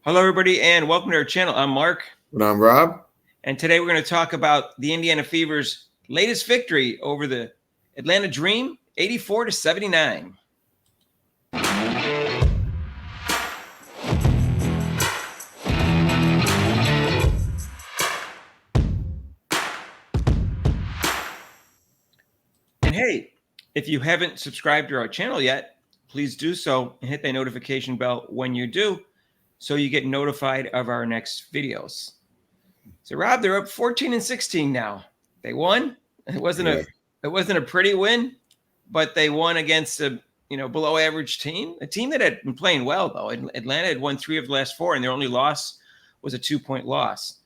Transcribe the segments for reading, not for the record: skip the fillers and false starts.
Hello, everybody, and welcome to our channel. I'm Mark, And I'm Rob. and today we're going to talk about the Indiana Fever's latest victory over the Atlanta Dream, 84-79. And hey, if you haven't subscribed to our channel yet, please do so and hit that notification bell when you do, so you get notified of our next videos. So, Rob, they're up 14-16 now. They won. It wasn't a pretty win, but they won against a below average team, a team that had been playing well though. Atlanta had won 3 of the last 4, and their only loss was a 2-point loss.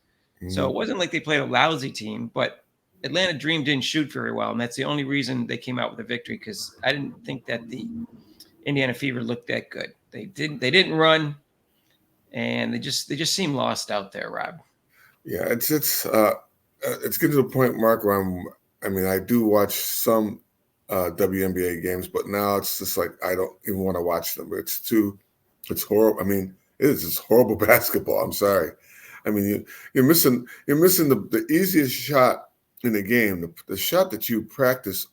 So it wasn't like they played a lousy team, but Atlanta Dream didn't shoot very well, and that's the only reason they came out with a victory, because I didn't think that the Indiana Fever looked that good. They didn't run, and they just seemed lost out there, Rob. Yeah, it's getting to the point, Mark, where I do watch some WNBA games, but now it's just like I don't even want to watch them. It's horrible. I mean, it is just horrible basketball. I'm sorry. I mean, you're missing the easiest shot in the game, the shot that you practice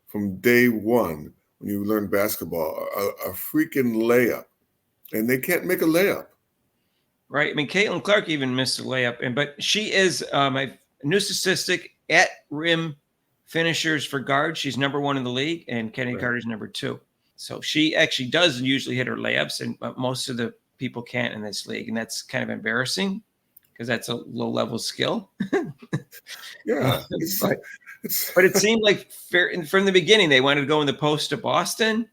from day one when you learn basketball, a freaking layup, and they can't make a layup. Right. I mean, Caitlin Clark even missed a layup, but she is my new statistic at rim finishers for guards. She's number 1 in the league, and Kennedy Carter's number 2. So she actually does usually hit her layups, and most of the people can't in this league, and that's kind of embarrassing because that's a low-level skill. Yeah, but it seemed like from the beginning they wanted to go in the post to Boston,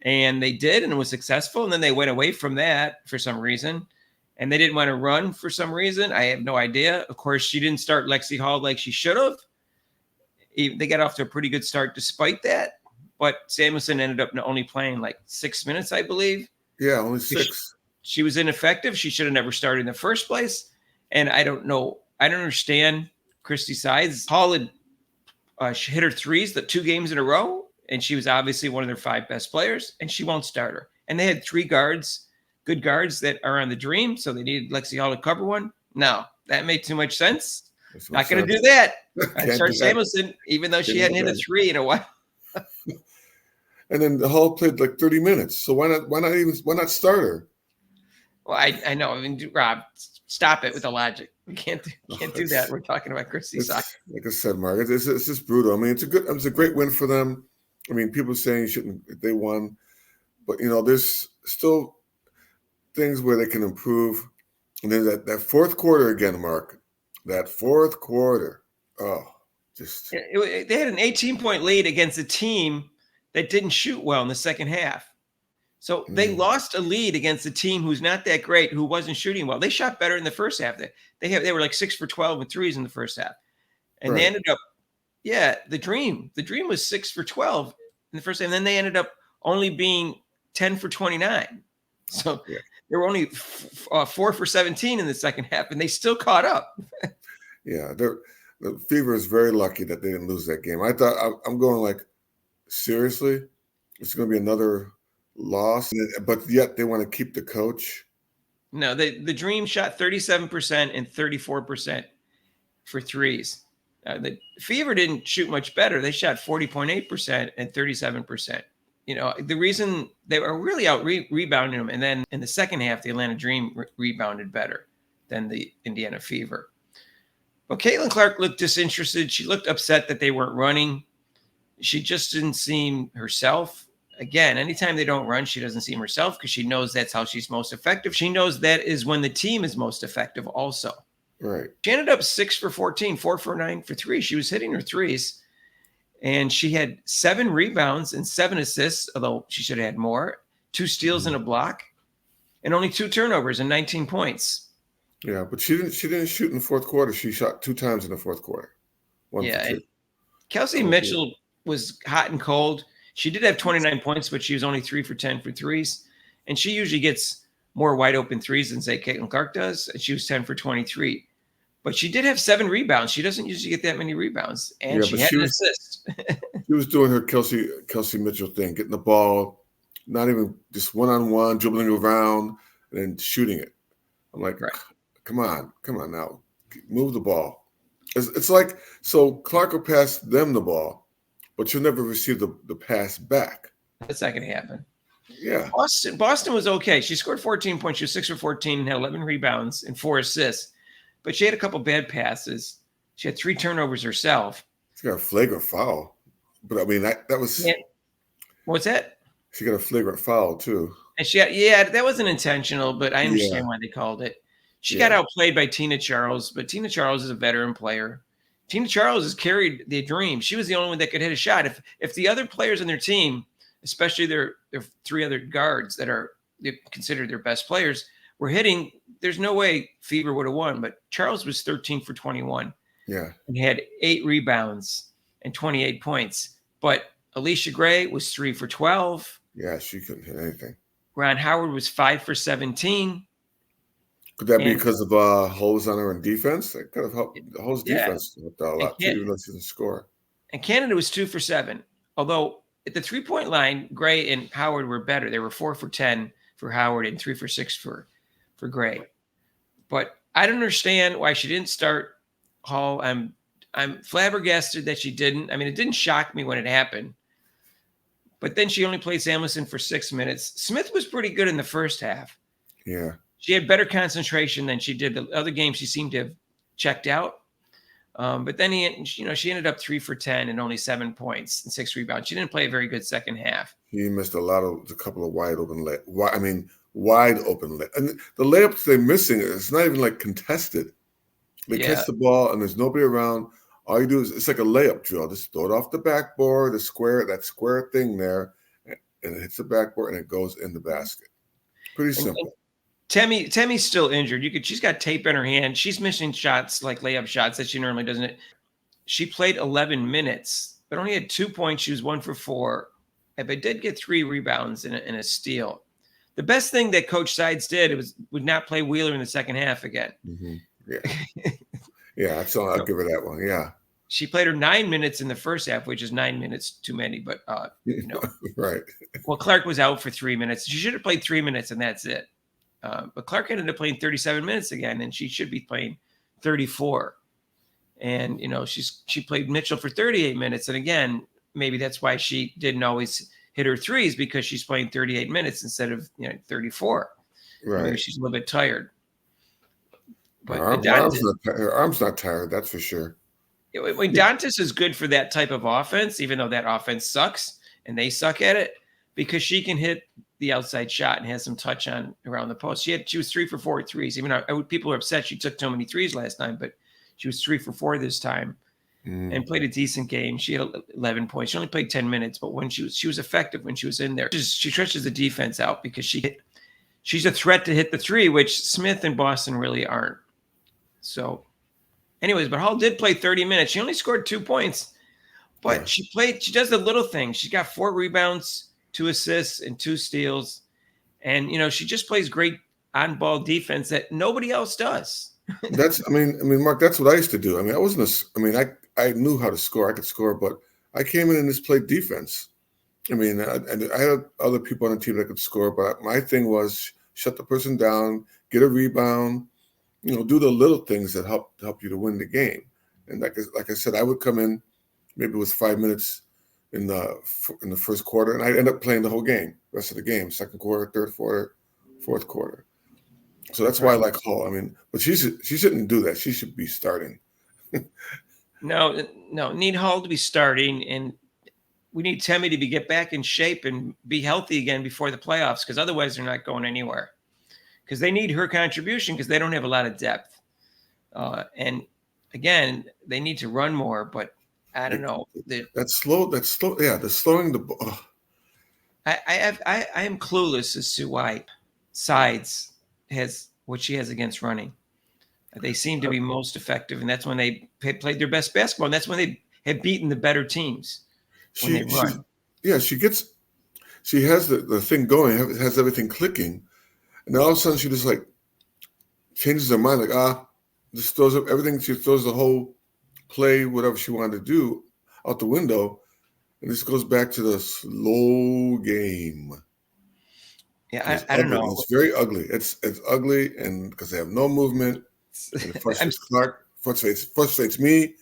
and they did, and it was successful. And then they went away from that for some reason, and they didn't want to run for some reason. I have no idea. Of course, she didn't start Lexi Hall like she should have. They got off to a pretty good start despite that, but Samuelson ended up only playing like 6 minutes, I believe. Yeah, only 6. She was ineffective. She should have never started in the first place. And I don't know. I don't understand Christy Sides. Hall had she hit her threes the 2 games in a row, and she was obviously one of their 5 best players, and she won't start her. And they had 3 guards, good guards that are on the Dream, so they needed Lexi Hall to cover one. No, that made too much sense. Not going to do that. I start Samuelson, even though she hadn't hit a 3 in a while. And then the Hall played like 30 minutes. So why not start her? Well, I know. I mean, Rob, stop it with the logic. We can't do that. We're talking about Christy Sides. Like I said, Mark, it's just brutal. I mean, it's a great win for them. I mean, people saying they won, but there's still things where they can improve. And then that fourth quarter again, Mark. That fourth quarter, they had an 18-point lead against a team that didn't shoot well in the second half. So they lost a lead against a team who's not that great, who wasn't shooting well. They shot better in the first half. They were like 6 for 12 with threes in the first half, and they ended up, the Dream was 6 for 12 in the first half, and then they ended up only being 10 for 29. So they were only 4 for 17 in the second half, and they still caught up. Yeah, the Fever is very lucky that they didn't lose that game. I thought I'm going like, seriously, it's going to be another loss, but yet they want to keep the coach. No, the Dream shot 37% and 34% for threes. The Fever didn't shoot much better. They shot 40.8% and 37%. The reason they were really out rebounding them, and then in the second half, the Atlanta Dream rebounded better than the Indiana Fever. But Caitlin Clark looked disinterested. She looked upset that they weren't running. She just didn't seem herself. Again, anytime they don't run, she doesn't seem herself, because she knows that's how she's most effective. She knows that is when the team is most effective also. Right. She ended up 6 for 14, 4 for 9 for 3. She was hitting her threes, and she had 7 rebounds and 7 assists, although she should have had more, 2 steals and a block, and only 2 turnovers and 19 points. Yeah, but she didn't shoot in the fourth quarter. She shot 2 times in the fourth quarter. 1 for 2. Kelsey Mitchell was hot and cold. She did have 29 points, but she was only 3 for 10 for threes. And she usually gets more wide open threes than, say, Caitlin Clark does. And she was 10 for 23. But she did have 7 rebounds. She doesn't usually get that many rebounds. And she had an assist. She was doing her Kelsey Mitchell thing, getting the ball, not even just one-on-one, dribbling around, and then shooting it. I'm like, Right. come on now, move the ball. It's like, so Clark will pass them the ball, but she'll never receive the pass back. That's not going to happen. Yeah. Boston was okay. She scored 14 points. She was 6 for 14 and had 11 rebounds and 4 assists. But she had a couple bad passes. She had 3 turnovers herself. She got a flagrant foul. But I mean, that was. Yeah. What's that? She got a flagrant foul too. And that wasn't intentional, but I understand why they called it. She got outplayed by Tina Charles, but Tina Charles is a veteran player. Tina Charles has carried the dream. She was the only one that could hit a shot. If the other players on their team, especially their 3 other guards that are considered their best players, were hitting, there's no way Fever would have won. But Charles was 13 for 21. Yeah. And had 8 rebounds and 28 points. But Alicia Gray was 3 for 12. Yeah, she couldn't hit anything. Ron Howard was 5 for 17. Could that be because of holes on her in defense? That could have helped. The holes defense helped out a lot too, even though she didn't score. And Canada was 2 for 7. Although at the 3-point line, Gray and Howard were better. They were 4 for 10 for Howard and 3 for 6 for Gray. But I don't understand why she didn't start Hall. I'm flabbergasted that she didn't. I mean, it didn't shock me when it happened. But then she only played Samuelson for 6 minutes. Smith was pretty good in the first half. Yeah. She had better concentration than she did the other games. She seemed to have checked out. But then she ended up 3 for 10 and only 7 points and 6 rebounds. She didn't play a very good second half. He missed a couple of wide open wide open layups. And the layups they're missing, it's not even like contested. They catch the ball and there's nobody around. All you do is, it's like a layup drill. Just throw it off the backboard, that square thing there, and it hits the backboard and it goes in the basket. Pretty simple. Temmie's still injured. She's got tape in her hand. She's missing shots, like layup shots that she normally doesn't. She played 11 minutes, but only had 2 points. She was 1 for 4, but did get 3 rebounds and a steal. The best thing that Coach Sides did would not play Wheeler in the second half again. Mm-hmm. Yeah. Yeah, that's all. I'll give her that one. Yeah. She played her 9 minutes in the first half, which is 9 minutes too many, but Right. Well, Clark was out for 3 minutes. She should have played 3 minutes and that's it. But Clark ended up playing 37 minutes again, and she should be playing 34. And she played Mitchell for 38 minutes, and again, maybe that's why she didn't always hit her threes, because she's playing 38 minutes instead of 34. Right. Maybe she's a little bit tired. But her arm's not tired, that's for sure. When Dantas is good for that type of offense, even though that offense sucks and they suck at it, because she can hit the outside shot and has some touch on around the post. She was 3 for 4 threes. Even people are upset she took too many threes last time, but she was 3 for 4 this time and played a decent game. She had 11 points. She only played 10 minutes, but when she was effective when she was in there. She stretches the defense out because she's a threat to hit the three, which Smith and Boston really aren't. So, anyways, but Hall did play 30 minutes. She only scored 2 points, but she does the little things. She's got 4 rebounds, 2 assists, and 2 steals. And, she just plays great on-ball defense that nobody else does. Mark, that's what I used to do. I knew how to score. I could score, but I came in and just played defense. I had other people on the team that could score, but my thing was shut the person down, get a rebound, do the little things that help you to win the game. And like I said, I would come in maybe with 5 minutes in the first quarter, and I end up playing the whole game, rest of the game, second quarter, third quarter, fourth quarter. So that's why I like Hall. But she shouldn't do that. She should be starting. No, need Hall to be starting, and we need Temmie to get back in shape and be healthy again before the playoffs, because otherwise they're not going anywhere. Because they need her contribution, because they don't have a lot of depth. And again, they need to run more, but I don't know. That's slow. Yeah, the slowing the ball. I am clueless as to why Sides has what she has against running. They seem to be most effective, and that's when they played their best basketball, and that's when they have beaten the better teams when they run. She has the thing going, has everything clicking, and then all of a sudden she just like changes her mind, just throws up everything. She throws the whole play, whatever she wanted to do, out the window, and this goes back to the slow game. Yeah, It's I don't ugly. know. It's very ugly. It's ugly, and because they have no movement, and it I'm frustrates Clark, frustrates me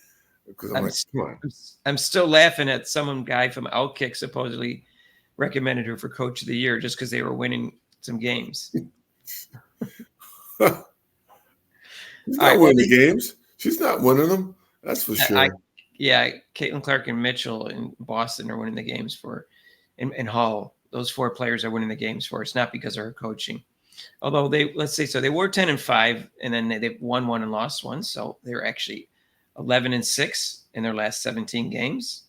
because I'm I'm like, come on. I'm still laughing at some guy from Outkick supposedly recommended her for Coach of the Year just because they were winning some games. She's All not right. Well, winning the games. She's not winning them. That's for I sure. yeah, Caitlin Clark and Mitchell in Boston are winning the games for, and Hall. Those four players are winning the games for. It's not because of her coaching. Although let's say so, they were 10-5, and then they won one and lost one, so they're actually 11-6 in their last 17 games,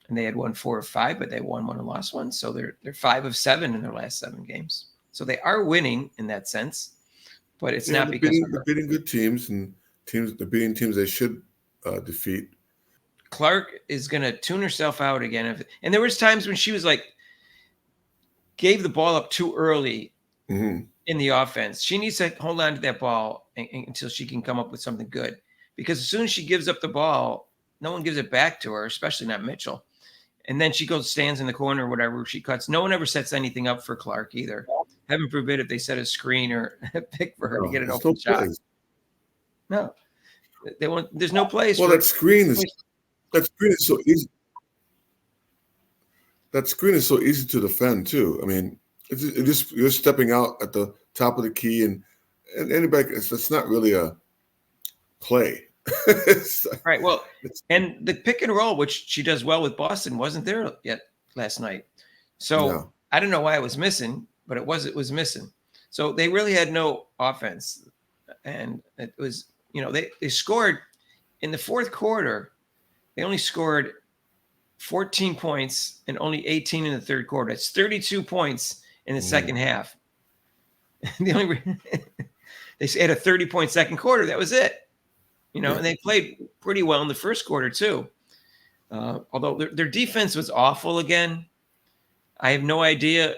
and they had won 4 of 5, but they won one and lost one, so they're 5 of 7 in their last 7 games. So they are winning in that sense, but it's Yeah, not because of they're her. beating good teams, and they're beating teams they should defeat. Clark is going to tune herself out again, and there was times when she was like gave the ball up too early Hmm. in the offense. She needs to hold on to that ball until she can come up with something good. Because as soon as she gives up the ball, no one gives it back to her, especially not Mitchell. And then she stands in the corner or whatever, she cuts. No one ever sets anything up for Clark either. Heaven forbid if they set a screen or a pick for her to No, get an there's no open shot. plays. No, they want. There's no place Well, for. that screen is so easy. That screen is so easy to defend too. I mean, it just you're stepping out at the top of the key, and anybody. It's not really a play. it's, Right. Well, it's and the pick and roll, which she does well with Boston, wasn't there yet last night. So no. I don't know why it was missing, but it was missing. So they really had no offense, and it was they scored in the fourth quarter. They only scored 14 points and only 18 in the third quarter. It's 32 points in the second half. the only they had a 30-point second quarter. That was it. Yeah. And they played pretty well in the first quarter too. Although their defense was awful again. I have no idea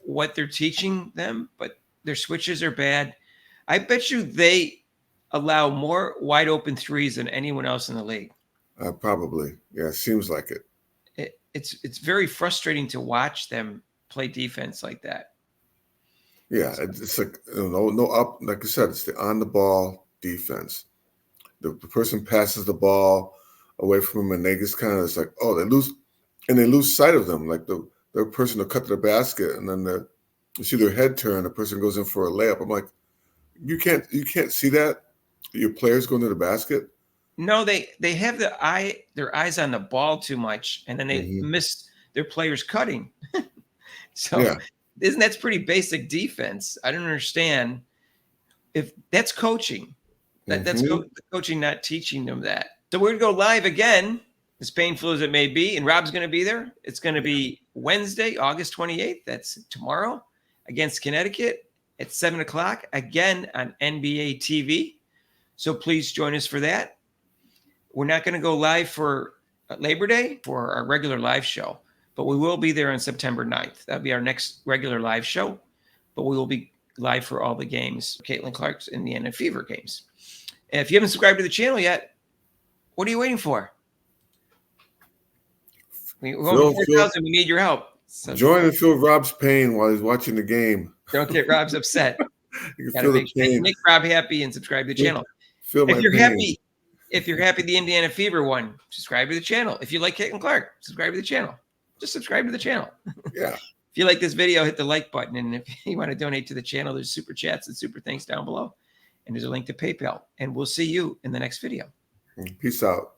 what they're teaching them, but their switches are bad. I bet you they allow more wide open threes than anyone else in the league. Probably. Yeah, it seems like it. It's very frustrating to watch them play defense like that. Yeah, it's like no up. Like I said, it's the on the ball defense. The person passes the ball away from them, and they just kind of it's like, oh, they lose sight of them. Like the person will cut to the basket, and then you see their head turn. The person goes in for a layup. I'm like, you can't see that your players going to the basket. No, they have their eyes on the ball too much, and then they miss their players cutting. So Yeah. isn't that's pretty basic defense? I don't understand if that's coaching. That's coaching, not teaching them that. So we're gonna go live again, as painful as it may be, and Rob's gonna be there. It's gonna be Wednesday, August 28th. That's tomorrow against Connecticut at 7:00 again on NBA TV. So please join us for that. We're not going to go live for Labor Day for our regular live show, but we will be there on September 9th. That'll be our next regular live show, but we will be live for all the games, Caitlin Clark's Indiana Fever games. And if you haven't subscribed to the channel yet, what are you waiting for? We're going to 4,000. We need your help. So join and feel Rob's pain while he's watching the game. Don't get Rob's upset. You can Got to feel the pain. make Rob happy and subscribe to the channel. Feel my pain. If you're happy the Indiana Fever won, subscribe to the channel. If you like Caitlin Clark, subscribe to the channel. Just subscribe to the channel. Yeah. If you like this video, hit the like button. And if you want to donate to the channel, there's super chats and super thanks down below. And there's a link to PayPal. And we'll see you in the next video. Peace out.